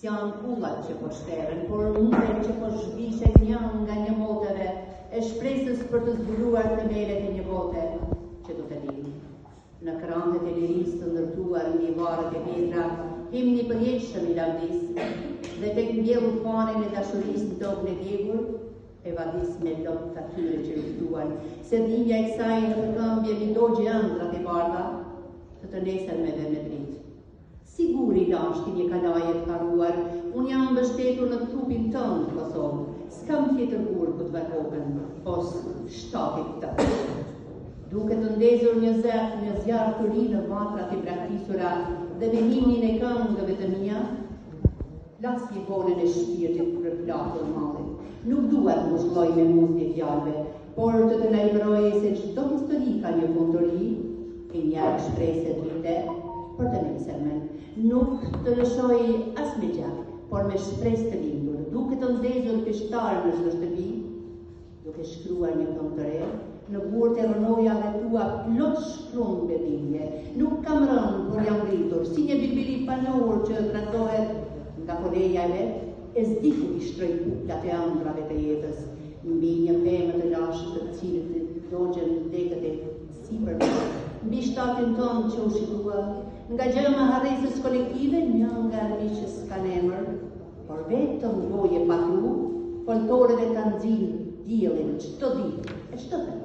s'janë kullat që po shteren, por muret që po zhvishen një nga një moteve e shpresës për të zbuluar themelet e një bote që do të linë. Në krandet e lirisë të ndërtuar mbi varret e vjetra, himni përjetshëm i lavdis dhe tek mbjellur fanen e dashurisë në tokën e djegur, e vadis me lot të atyre që luftuan, se dhimbja e kësaj në përkëmbje mi dogje ëndrat e bardha, të nesërmeve me dritë. Siguri dashti një kalaje të karuar, unë jam mbështetur në trupin tënd, Kosovë, s'kam tjetër kur këtë vërkokën, pos shtatit të. Duke të ndezur një zjarë të ri në vatrat e braktisura dhe me himnin e këngëve të mia, las jekonën e shpirtit për platur mallit. Nuk duhet më shlloj me muzë fjalëve, por të lajmëroj se çdo histori ka një fund të ri, e një shpresë të rite për të nesërmen. Nuk të lëshoj as me gjak, por me shpresë të lindur, duke të ndezur peshtarë në çdo shtëpi, duke shkruar një këngë të re, në burtë e rënojave tua plot shkruan bebindje. Nuk kam rënë, por jam rritur, si një bibili panor që tratohet nga koleja e vet, e s'diku i shtroj kuplat e ëndrave të jetës, mbi një pemë të lashtë të cilët dogjen dekët e sipër, mbi shtatin tonë që u shikua, nga gjëma harresës kolektive, një nga rriqës kanë emër, por vetëm goje patru, foltoreve të nxirë diellin çdo ditë, e çdo të.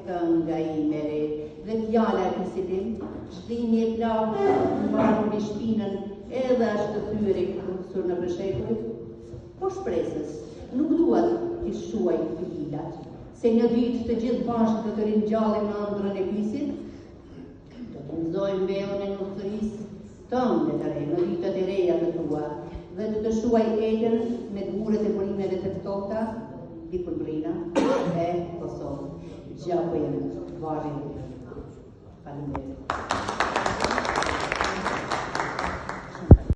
Kënga ime re, dhe fjala e fisitim, shtimi e plakë, mbarë mbi shpinën, edhe ashtë të thyri kësur në bëshekull, po shpresës, nuk duat t'i shuaj filat, se një ditë të gjithë bashkë të të rinjallim në ëndrën e pisit, do të nëzojmë veon e nusërisë tënde të re, në ditët e reja të tua, dhe të të shuaj egen me guret e burimeve të ftohta, dikur brina, e Kosovë. Gjapo jenë, varin, faleminderit.